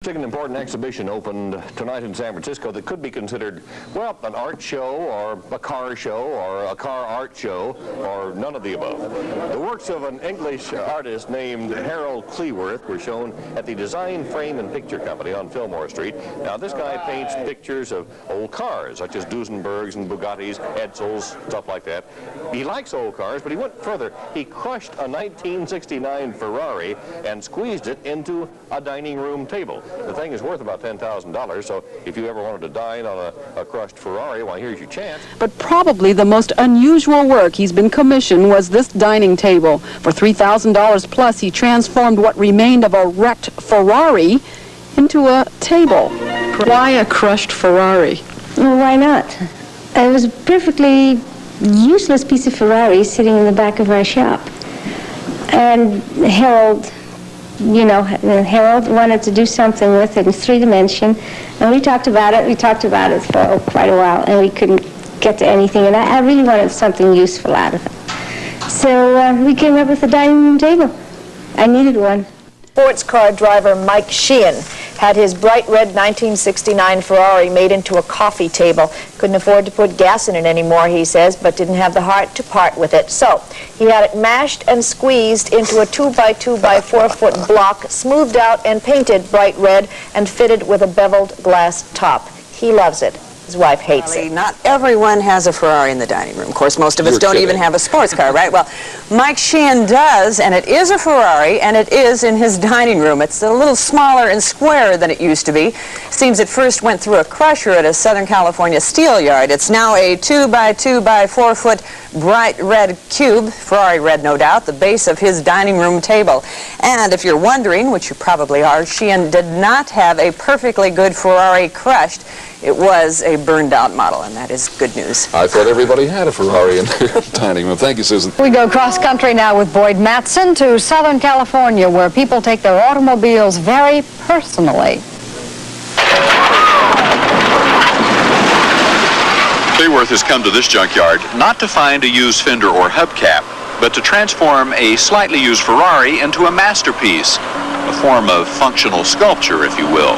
An important exhibition opened tonight in San Francisco that could be considered, well, an art show or a car show or a car art show or none of the above. The works of an English artist named Harold Cleworth were shown at the Design Frame and Picture Company on Fillmore Street. Now, this guy paints pictures of old cars, such as Duesenbergs and Bugattis, Edsels, stuff like that. He likes old cars, but he went further. He crushed a 1969 Ferrari and squeezed it into a dining room table. The thing is worth about $10,000, so if you ever wanted to dine on a crushed Ferrari, well, here's your chance. But probably the most unusual work he's been commissioned was this dining table. For $3,000 plus, he transformed what remained of a wrecked Ferrari into a table. Why a crushed Ferrari? Well, why not? It was a perfectly useless piece of Ferrari sitting in the back of our shop. And Harold wanted to do something with it in 3-dimension, and we talked about it for quite a while, and we couldn't get to anything, and I really wanted something useful out of it. So we came up with a dining room table. I needed one. Sports car driver Mike Sheehan had his bright red 1969 Ferrari made into a coffee table. Couldn't afford to put gas in it anymore, he says, but didn't have the heart to part with it. So he had it mashed and squeezed into a 2x2 by 4 foot block, smoothed out and painted bright red and fitted with a beveled glass top. He loves it. His wife hates it. Not everyone has a Ferrari in the dining room. Of course, most of us don't even have a sports car, right? Well, Mike Sheehan does, and it is a Ferrari, and it is in his dining room. It's a little smaller and squarer than it used to be. Seems it first went through a crusher at a Southern California steel yard. It's now a 2x2 by 4 foot bright red cube, Ferrari red no doubt, the base of his dining room table. And if you're wondering, which you probably are, Sheehan did not have a perfectly good Ferrari crushed. It was a burned out model, and that is good news. I thought everybody had a Ferrari in their dining room. Thank you, Susan. We go cross country now with Boyd Mattson to Southern California, where people take their automobiles very personally. Cleworth has come to this junkyard not to find a used fender or hubcap, but to transform a slightly used Ferrari into a masterpiece, a form of functional sculpture, if you will.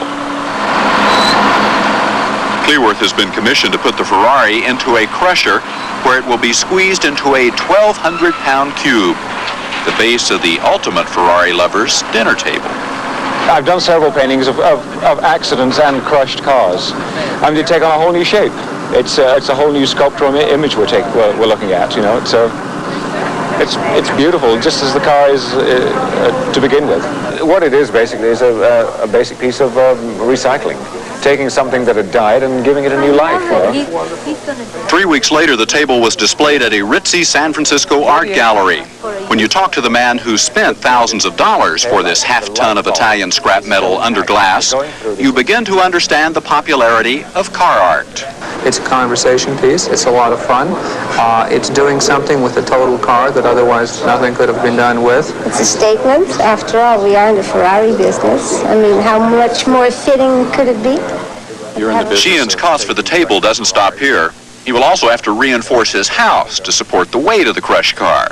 Cleworth has been commissioned to put the Ferrari into a crusher where it will be squeezed into a 1,200-pound cube, the base of the ultimate Ferrari lover's dinner table. I've done several paintings of accidents and crushed cars. I mean, they take on a whole new shape. It's a whole new sculptural image we're looking at. You know, it's beautiful, just as the car is to begin with. What it is basically is a basic piece of recycling. Taking something that had died and giving it a new life. 3 weeks later, the table was displayed at a ritzy San Francisco art gallery. When you talk to the man who spent thousands of dollars for this half-ton of Italian scrap metal under glass, you begin to understand the popularity of car art. It's a conversation piece. It's a lot of fun. It's doing something with a total car that otherwise nothing could have been done with. It's a statement. After all, we are in the Ferrari business. I mean, how much more fitting could it be? Sheehan's cost for the table doesn't stop here. He will also have to reinforce his house to support the weight of the crushed car.